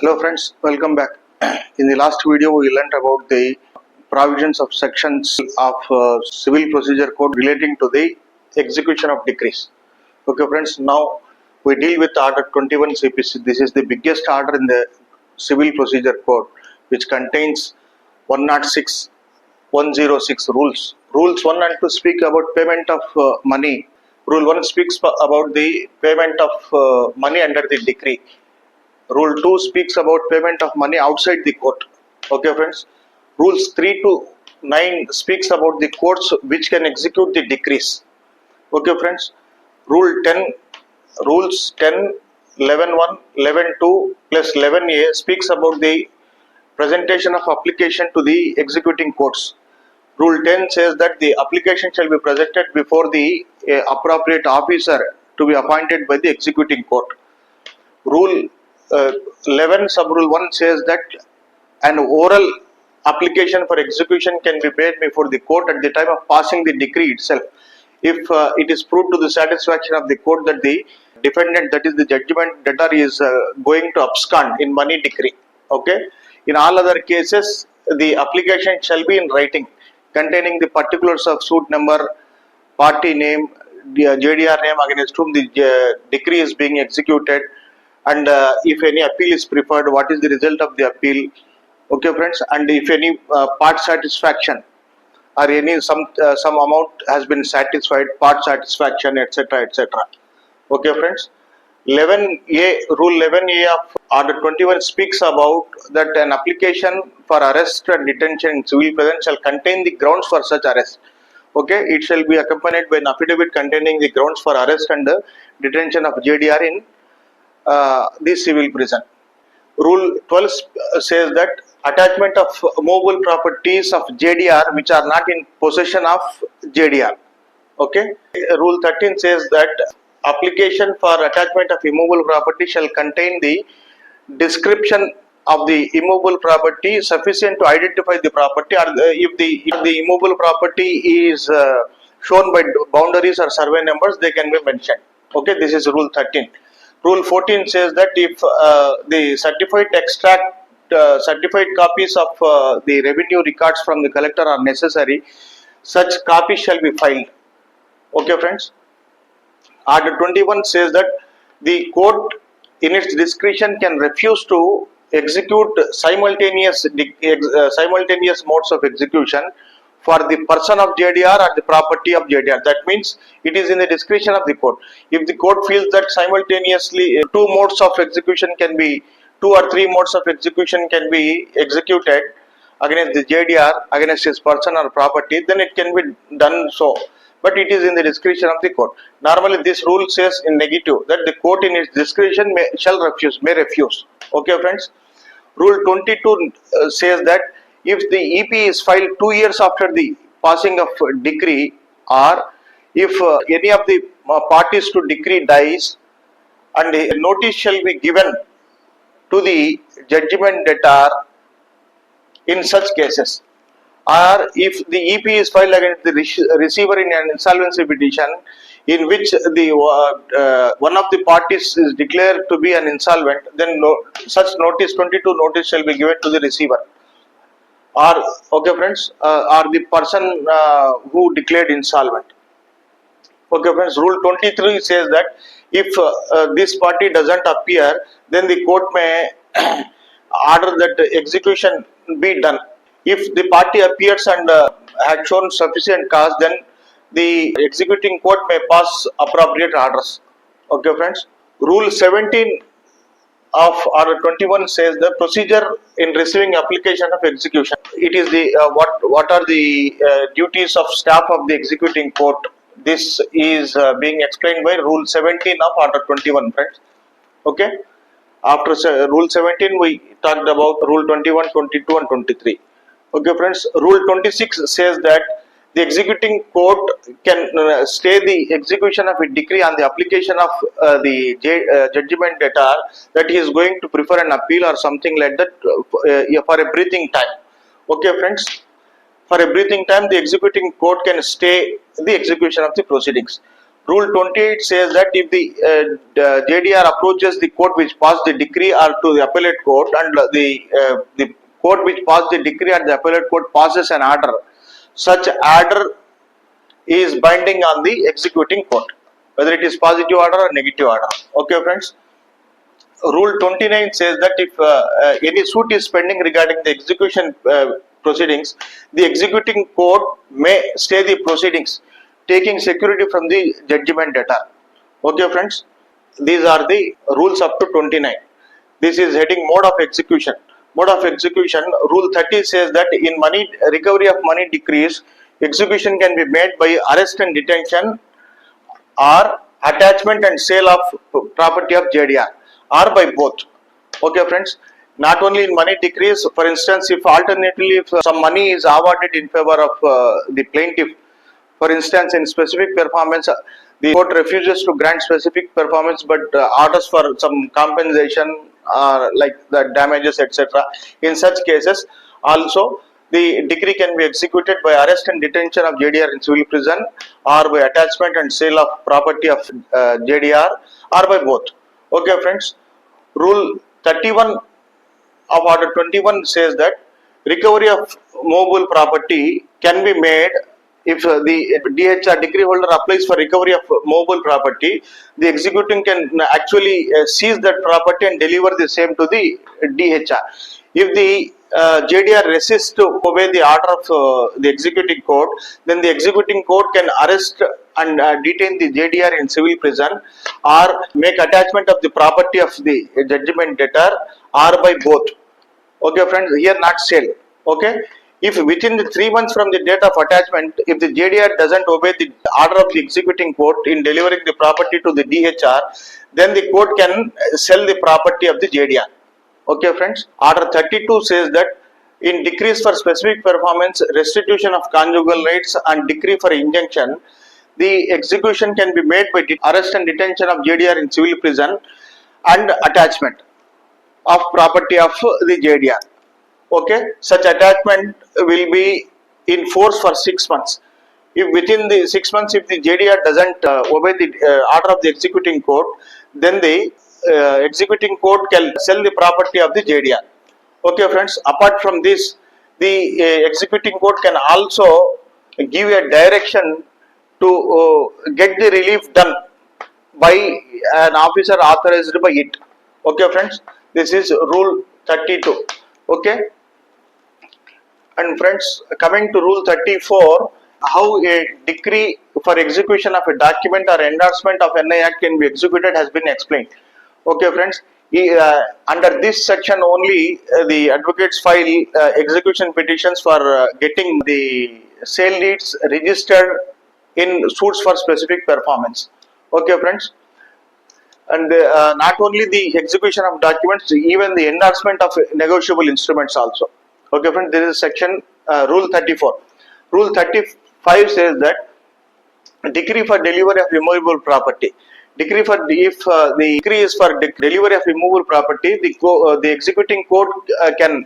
Hello friends, welcome back. In the last video we learnt about the provisions of sections of civil procedure code relating to the execution of decrees. Okay friends, now we deal with order 21 CPC. This is the biggest order in the civil procedure code, which contains 106 rules. Rules 1 and 2 speak about payment of money. Rule 1 speaks about the payment of money under the decree. Rule 2 speaks about payment of money outside the court. Okay friends. Rules 3 to 9 speaks about the courts which can execute the decrees. Okay friends. Rules 10, 11.1, 11.2 plus 11A speaks about the presentation of application to the executing courts. Rule 10 says that the application shall be presented before the appropriate officer to be appointed by the executing court. Rule 11 sub-rule 1 says that an oral application for execution can be made before the court at the time of passing the decree itself, if it is proved to the satisfaction of the court that the defendant, that is the judgment debtor, is going to abscond in money decree. Okay. In all other cases, the application shall be in writing, containing the particulars of suit number, party name, JDR name against whom the decree is being executed, and if any appeal is preferred, what is the result of the appeal. Okay friends, and if any part satisfaction or any some amount has been satisfied, part satisfaction, etc., etc. Okay friends. 11A, rule 11A of order 21 speaks about that an application for arrest and detention in civil presence shall contain the grounds for such arrest. Okay, it shall be accompanied by an affidavit containing the grounds for arrest and detention of JDR in the civil prison. Rule 12 says that attachment of movable properties of JDR which are not in possession of JDR. Okay. Rule 13 says that application for attachment of immovable property shall contain the description of the immovable property sufficient to identify the property, or if the immovable property is shown by boundaries or survey numbers, they can be mentioned. Okay, this is rule 13. Rule 14 says that if the certified copies of the revenue records from the collector are necessary, such copies shall be filed. Okay friends. Order 21 says that the court in its discretion can refuse to execute simultaneous modes of execution for the person of JDR or the property of JDR. That means it is in the discretion of the court. If the court feels that simultaneously two or three modes of execution can be executed against the JDR, against his person or property, then it can be done so. But it is in the discretion of the court. Normally this rule says in negative, that the court in its discretion may refuse. Okay friends. Rule 22 says that if the EP is filed 2 years after the passing of decree, or if any of the parties to decree dies, and a notice shall be given to the judgment debtor in such cases, or if the EP is filed against the receiver in an insolvency petition in which the one of the parties is declared to be an insolvent, then such notice, 22 notice, shall be given to the receiver, or okay friends, or the person who declared insolvent. Okay friends. Rule 23 says that if this party doesn't appear, then the court may order that execution be done. If the party appears and had shown sufficient cause, then the executing court may pass appropriate orders. Okay friends. Rule 17 of order 21 says the procedure in receiving application of execution. It is the what are the duties of staff of the executing court. This is being explained by rule 17 of order 21 friends. Okay. After rule 17 we talked about rule 21, 22 and 23. Okay friends. Rule 26 says that the executing court can stay the execution of a decree on the application of the judgment debtor that he is going to prefer an appeal or something like that for a breathing time. Okay friends. For a breathing time, the executing court can stay the execution of the proceedings. Rule 28 says that if the JDR approaches the court which passed the decree or to the appellate court, and the court which passed the decree at the appellate court passes an order, such order is binding on the executing court, whether it is positive order or negative order. Okay, friends. Rule 29 says that if any suit is pending regarding the execution proceedings, the executing court may stay the proceedings, taking security from the judgment debtor. Okay, friends. These are the rules up to 29. This is heading mode of execution. Mode of execution. Rule 30 says that in money recovery of money decrees, execution can be made by arrest and detention or attachment and sale of property of JDR, or by both. Okay, friends. Not only in money decrees, for instance, if alternatively if some money is awarded in favor of the plaintiff, for instance, in specific performance, the court refuses to grant specific performance but orders for some compensation like the damages, etc. In such cases, also the decree can be executed by arrest and detention of JDR in civil prison, or by attachment and sale of property of JDR, or by both. Okay, friends. Rule 31 of Order 21 says that recovery of movable property can be made if the DHR decree holder applies for recovery of movable property. The executing can actually seize that property and deliver the same to the DHR. If the JDR resists to obey the order of the executing court, then the executing court can arrest and detain the JDR in civil prison, or make attachment of the property of the judgment debtor, or by both. Okay, friends, here not sale. Okay, if within the 3 months from the date of attachment, if the JDR doesn't obey the order of the executing court in delivering the property to the DHR, then the court can sell the property of the JDR. Okay, friends. Order 32 says that in decrees for specific performance, restitution of conjugal rights, and decree for injunction, the execution can be made by arrest and detention of JDR in civil prison and attachment of property of the JDR. Okay, such attachment will be in force for 6 months. If within the 6 months, if the JDR doesn't obey the order of the executing court, then the executing court can sell the property of the JDR. Okay, friends. Apart from this, the executing court can also give a direction to get the relief done by an officer authorized by it. Okay, friends. This is Rule 32. Okay. And friends, coming to Rule 34, how a decree for execution of a document or endorsement of NI Act can be executed has been explained. Okay, friends. Under this section only, the advocates file execution petitions for getting the sale deeds registered in suits for specific performance. Okay, friends. And not only the execution of documents, even the endorsement of negotiable instruments also. Okay, friends, this is section Rule 34. Rule 35 says that decree for delivery of immovable property. Decree for if the decree is for delivery of immovable property, the executing court can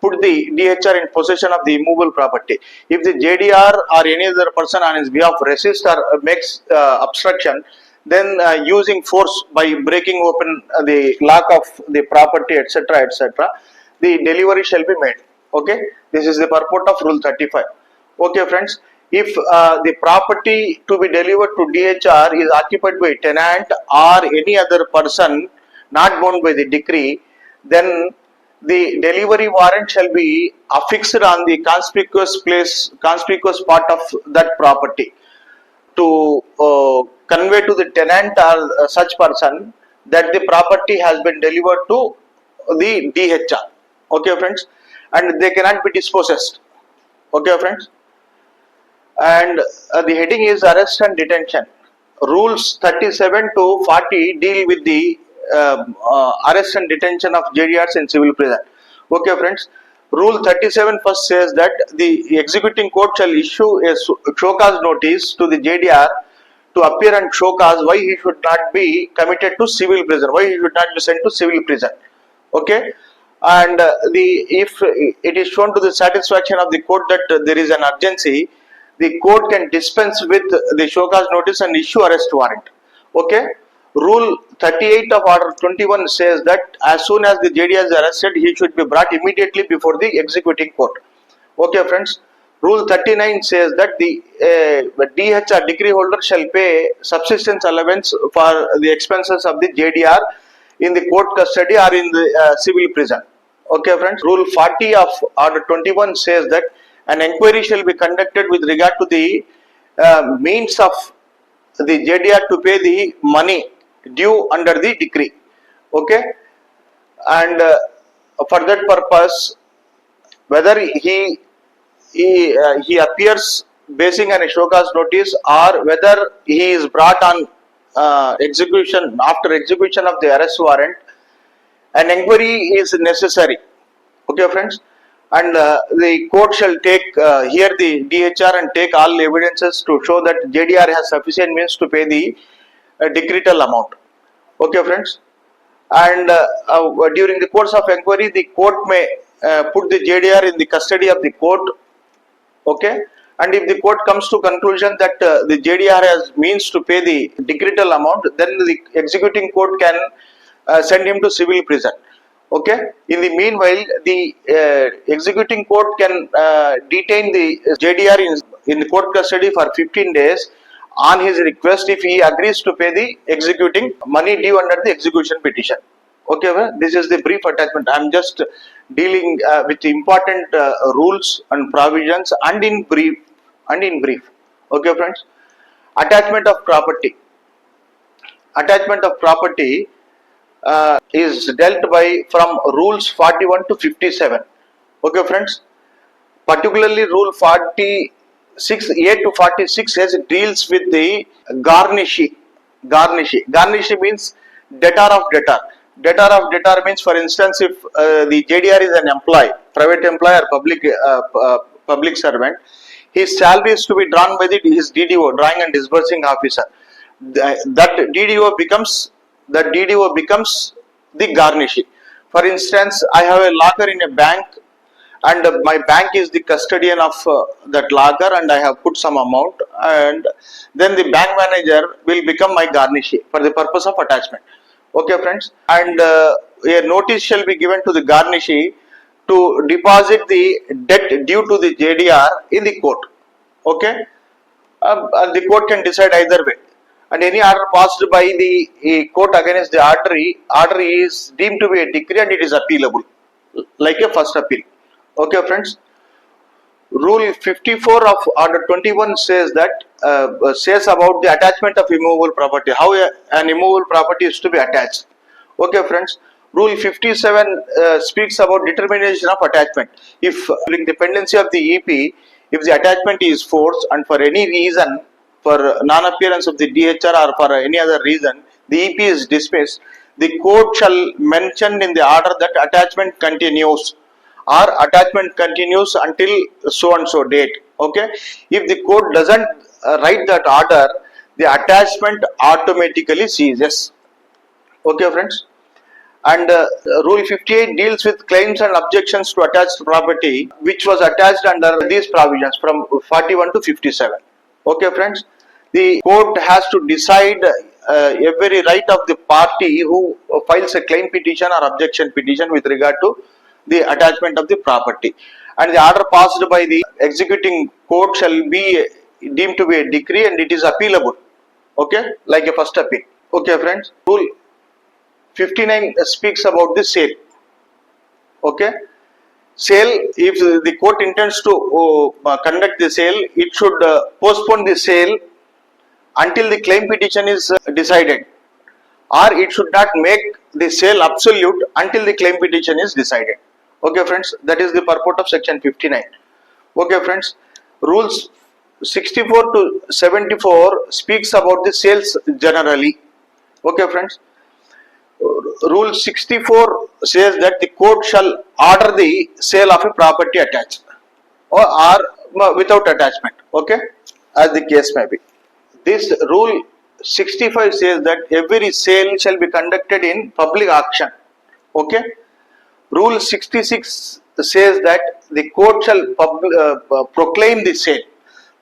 put the DHR in possession of the immovable property. If the JDR or any other person on his behalf resists or makes obstruction, then using force by breaking open the lock of the property, etc., etc., the delivery shall be made. Okay, this is the purport of Rule 35. Okay, friends, if the property to be delivered to DHR is occupied by a tenant or any other person not bound by the decree, then the delivery warrant shall be affixed on the conspicuous part of that property to convey to the tenant or such person that the property has been delivered to the DHR. Okay, friends, and they cannot be dispossessed. Okay, friends, and the heading is arrest and detention. Rules 37 to 40 deal with the arrest and detention of JDRs in civil prison. Okay, friends. Rule 37 first says that the executing court shall issue a show cause notice to the JDR to appear and show cause why he should not be committed to civil prison, why he should not be sent to civil prison. Okay, and if it is shown to the satisfaction of the court that there is an urgency, the court can dispense with the show cause notice and issue arrest warrant. Okay. Rule 38 of Order 21 says that as soon as the JDR is arrested, he should be brought immediately before the executing court. Okay, friends. Rule 39 says that the DHR decree holder shall pay subsistence allowance for the expenses of the JDR in the court custody or in the civil prison. Okay, friends. Rule 40 of Order 21 says that an inquiry shall be conducted with regard to the means of the JDR to pay the money due under the decree. Okay, and for that purpose, whether he appears basing on a show cause notice or whether he is brought on execution after execution of the arrest warrant, an inquiry is necessary. Okay, friends, and the court shall take hear the DHR and take all evidences to show that JDR has sufficient means to pay the decretal amount. Okay, friends, and during the course of inquiry, the court may put the JDR in the custody of the court. Okay, and if the court comes to conclusion that the JDR has means to pay the decretal amount, then the executing court can send him to civil prison. Okay, in the meanwhile, the executing court can detain the JDR in the court custody for 15 days on his request if he agrees to pay the executing money due under the execution petition. Okay, well, this is the brief attachment. I am just dealing with important rules and provisions and in brief. Okay, friends. Attachment of property. Attachment of property is dealt by from rules 41 to 57. Okay, friends. Particularly rule 46A to 46 as it deals with the garnishee. Garnishee means debtor of debtor. Debtor of debtor means, for instance, if the JDR is an employee, private employee or public servant, his salary is to be drawn by his DDO, drawing and disbursing officer. That DDO becomes the garnishee. For instance, I have a locker in a bank, and my bank is the custodian of that locker, and I have put some amount, and then the bank manager will become my garnishee for the purpose of attachment. Okay, friends, and a notice shall be given to the garnishee to deposit the debt due to the JDR in the court. Okay, the court can decide either way, and any order passed by the court against the order is deemed to be a decree and it is appealable, like a first appeal. Okay, friends. Rule 54 of Order 21 says that says about the attachment of immovable property, how an immovable property is to be attached. Okay, friends. Rule 57 speaks about determination of attachment. If during dependency of the EP, if the attachment is forced and for any reason, for non-appearance of the DHR or for any other reason, the EP is dismissed, the court shall mention in the order that attachment continues, or attachment continues until so and so date. Okay, if the court doesn't write that order, the attachment automatically ceases. Okay, friends, and rule 58 deals with claims and objections to attached property which was attached under these provisions from 41 to 57. Okay, friends, the court has to decide every right of the party who files a claim petition or objection petition with regard to the attachment of the property, and the order passed by the executing court shall be deemed to be a decree and it is appealable. Okay, like a first appeal. Okay, friends, rule 59 speaks about the sale. Okay, sale, if the court intends to conduct the sale, it should postpone the sale until the claim petition is decided, or it should not make the sale absolute until the claim petition is decided. Okay, friends, that is the purport of section 59. Okay, friends, rules 64 to 74 speaks about the sales generally. Okay, friends, rule 64 says that the court shall order the sale of a property attached or without attachment. Okay, as the case may be. This rule 65 says that every sale shall be conducted in public auction. Okay. Rule 66 says that the court shall proclaim the sale.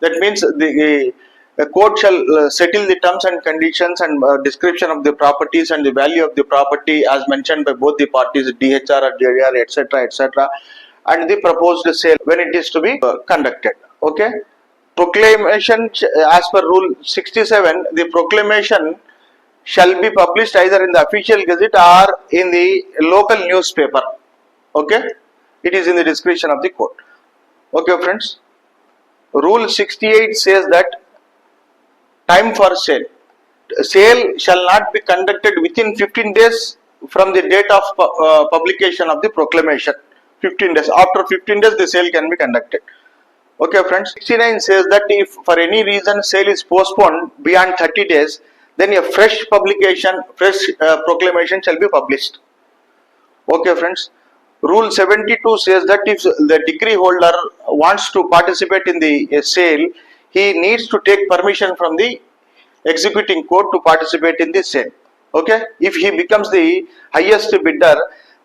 That means the court shall settle the terms and conditions and description of the properties and the value of the property as mentioned by both the parties, DHR or JDR, etc., etc., and the proposed sale when it is to be conducted. Okay. Proclamation, as per Rule 67, the proclamation shall be published either in the official gazette or in the local newspaper. Okay. It is in the discretion of the court. Okay, friends. Rule 68 says that time for sale. Sale shall not be conducted within 15 days from the date of publication of the proclamation. 15 days. After 15 days, the sale can be conducted. Okay, friends. 69 says that if for any reason sale is postponed beyond 30 days, then a fresh publication, fresh proclamation shall be published. Okay, friends. Rule 72 says that if the decree holder wants to participate in the sale, he needs to take permission from the executing court to participate in the sale. Okay, if he becomes the highest bidder,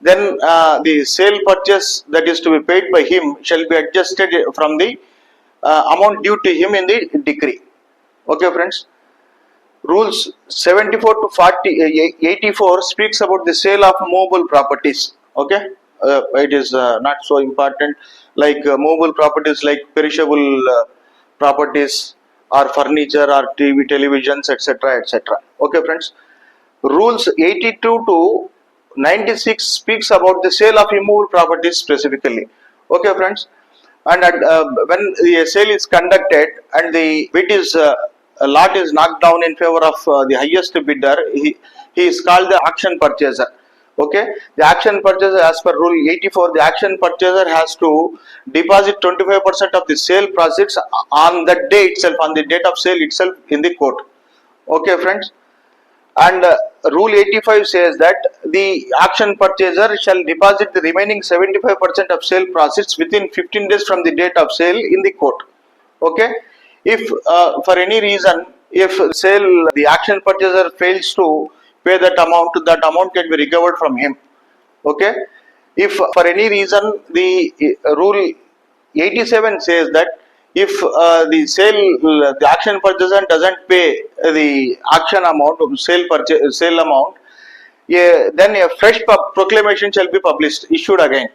then the sale purchase that is to be paid by him shall be adjusted from the amount due to him in the decree. Okay, friends. Rules 74 to 84 speaks about the sale of movable properties. Okay, it is not so important, like movable properties like perishable properties or furniture or televisions, etc., etc. Okay, friends. Rules 82 to 96 speaks about the sale of immovable properties specifically. Okay, friends. And when the sale is conducted and the bid is a lot is knocked down in favor of the highest bidder, he is called the auction purchaser. Okay, the auction purchaser, as per Rule 84, the auction purchaser has to deposit 25% of the sale proceeds on that day itself, on the date of sale itself in the court. Okay, friends. And Rule 85 says that the auction purchaser shall deposit the remaining 75% of sale proceeds within 15 days from the date of sale in the court. Okay. If for any reason, if sale, the auction purchaser fails to pay that amount can be recovered from him. Okay. If for any reason the Rule 87 says that if the auction purchaser doesn't pay the auction amount, sale amount, then a fresh proclamation shall be published, issued again.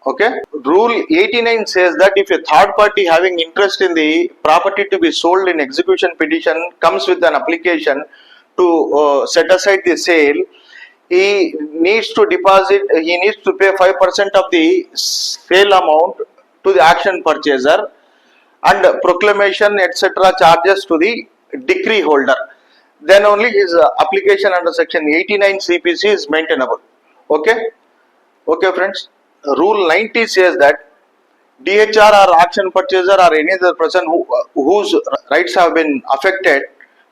Okay. Rule 89 says that if a third party having interest in the property to be sold in execution petition comes with an application to set aside the sale, he needs to pay 5% of the sale amount to the auction purchaser and proclamation etc. charges to the decree holder. Then only his application under section 89 CPC is maintainable. Okay. Okay, friends. Rule 90 says that DHR or auction purchaser or any other person whose rights have been affected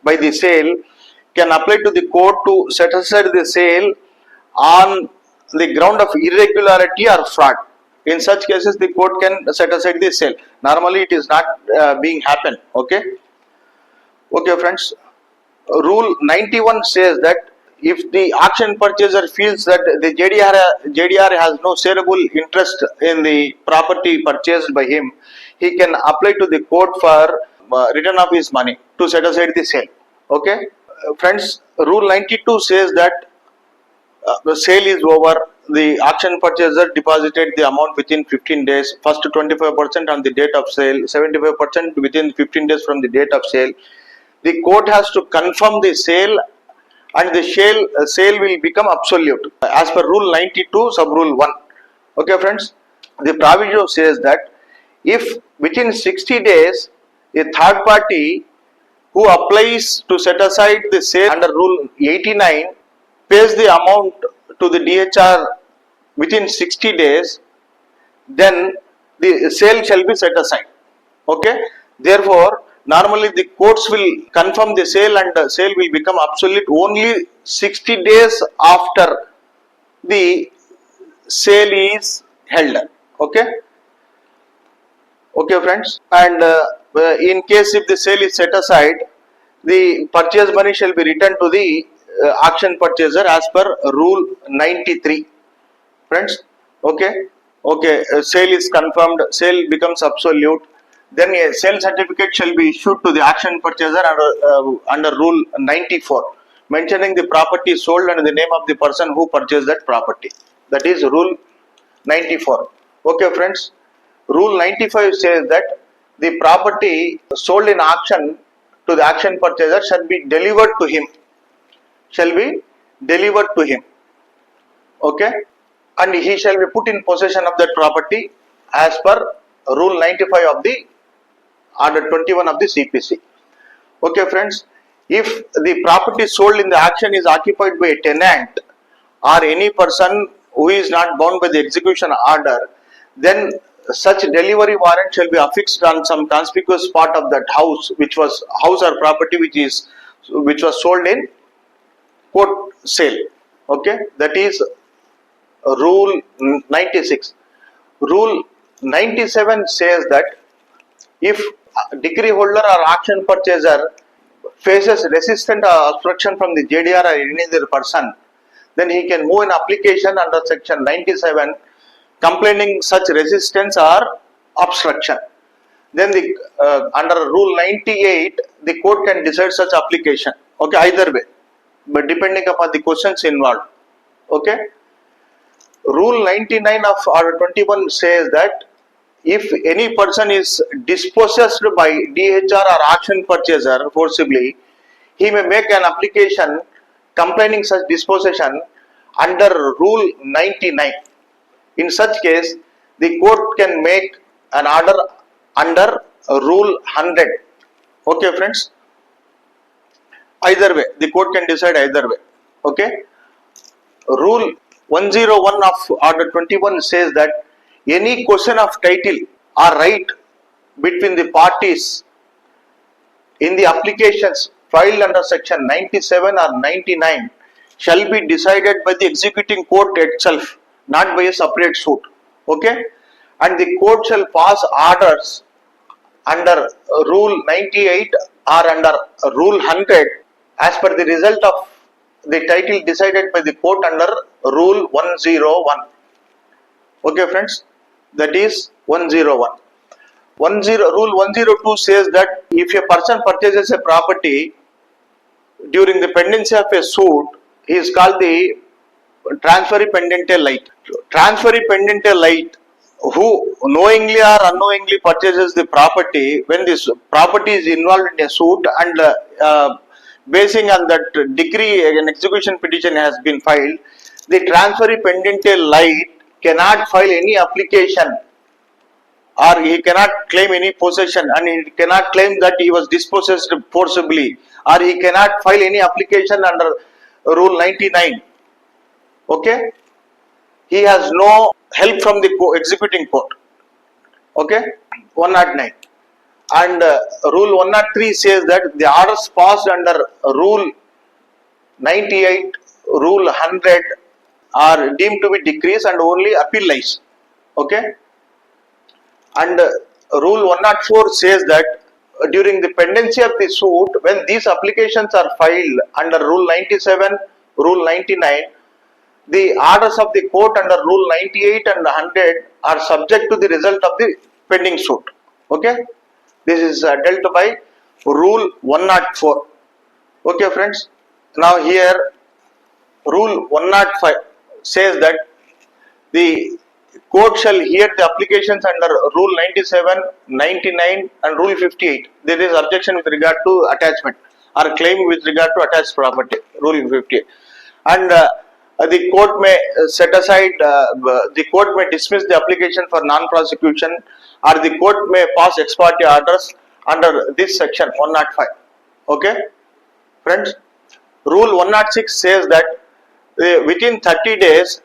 by the sale can apply to the court to set aside the sale on the ground of irregularity or fraud. In such cases, the court can set aside the sale. Normally, it is not being happen. Okay. Okay, friends. Rule 91 says that if the auction purchaser feels that the JDR has no saleable interest in the property purchased by him, he can apply to the court for return of his money to set aside the sale. Okay. Friends, Rule 92 says that the sale is over, the auction purchaser deposited the amount within 15 days, first 25% on the date of sale, 75% within 15 days from the date of sale. The court has to confirm the sale and the sale will become absolute as per Rule 92 sub Rule 1. Okay, friends. The proviso says that if within 60 days a third party who applies to set aside the sale under Rule 89 pays the amount to the DHR within 60 days, then the sale shall be set aside. Okay. Therefore, normally the courts will confirm the sale and the sale will become absolute only 60 days after the sale is held. Okay. Okay, friends. And in case if the sale is set aside, the purchase money shall be returned to the auction purchaser as per Rule 93. Friends. Okay. Okay. Sale is confirmed. Sale becomes absolute. then a sale certificate shall be issued to the action purchaser under Rule 94, mentioning the property sold and the name of the person who purchased that property. That is Rule 94. Okay, friends. Rule 95 says that the property sold in auction to the action purchaser shall be delivered to him. Shall be delivered to him. Okay, and he shall be put in possession of that property as per Rule 95 of the Order 21 of the CPC. Okay, friends, if the property sold in the action is occupied by a tenant or any person who is not bound by the execution order, then such delivery warrant shall be affixed on some conspicuous part of that house, which was house or property which was sold in court sale. Okay, that is Rule 96. Rule 97 says that if decree holder or auction purchaser faces resistance or obstruction from the JDR or any other person, then he can move an application under section 97 complaining such resistance or obstruction. Then under Rule 98, the court can decide such application. Okay, either way, but depending upon the questions involved. Okay. Rule 99 of Order 21 says that if any person is dispossessed by DHR or auction purchaser forcibly, he may make an application complaining such dispossession under Rule 99. In such case, the court can make an order under Rule 100. Okay, friends? Either way, the court can decide either way. Okay? Rule 101 of Order 21 says that any question of title or right between the parties in the applications filed under section 97 or 99 shall be decided by the executing court itself, not by a separate suit. Okay? And the court shall pass orders under Rule 98 or under Rule 100 as per the result of the title decided by the court under Rule 101. Okay, friends, that is 101. Rule 102 says that if a person purchases a property during the pendency of a suit, he is called the transferee pendente lite. Transferee pendente lite, who knowingly or unknowingly purchases the property when this property is involved in a suit and basing on that decree, an execution petition has been filed, the transferee pendente lite cannot file any application or he cannot claim any possession and he cannot claim that he was dispossessed forcibly or he cannot file any application under Rule 99. Okay? He has no help from the executing court. Okay? 109. And Rule 103 says that the orders passed under Rule 98, Rule 100 are deemed to be decrees and only appeal lies. Okay? And Rule 104 says that during the pendency of the suit, when these applications are filed under Rule 97, Rule 99, the orders of the court under Rule 98 and 100 are subject to the result of the pending suit. Okay? This is dealt by Rule 104. Okay, friends. Now here, Rule 105 says that the court shall hear the applications under Rule 97, 99 and Rule 58. There is objection with regard to attachment or claim with regard to attached property, Rule 58. And the court may set aside, the court may dismiss the application for non-prosecution or the court may pass ex parte orders under this section 105. Okay, friends. Rule 106 says that within 30 days,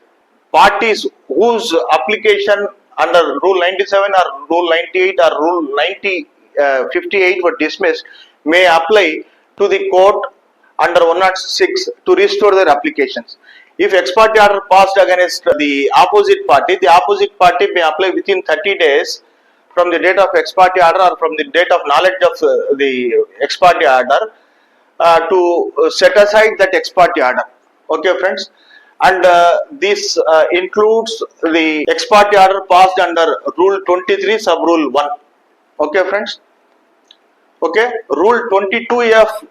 parties whose application under Rule 97 or Rule 98 or Rule 58 were dismissed may apply to the court under 106 to restore their applications. If ex parte order passed against the opposite party may apply within 30 days from the date of ex parte order or from the date of knowledge of the ex parte order to set aside that ex parte order. Okay, friends. And this includes the ex parte order passed under Rule 23 sub Rule 1. Okay friends. Okay, Rule 22A of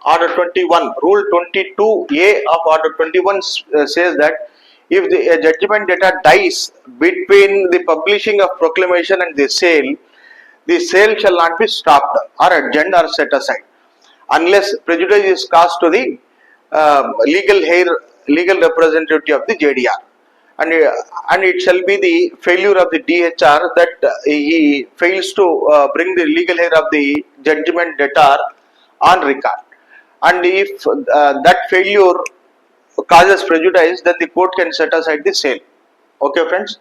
Order 21, Rule 22A of Order 21 says that if the judgment debtor dies between the publishing of proclamation and the sale shall not be stopped or adjourned or set aside unless prejudice is caused to the legal representative of the JDR, and it shall be the failure of the DHR that he fails to bring the legal heir of the judgment debtor on record, and if that failure causes prejudice, then the court can set aside the sale. Okay friends.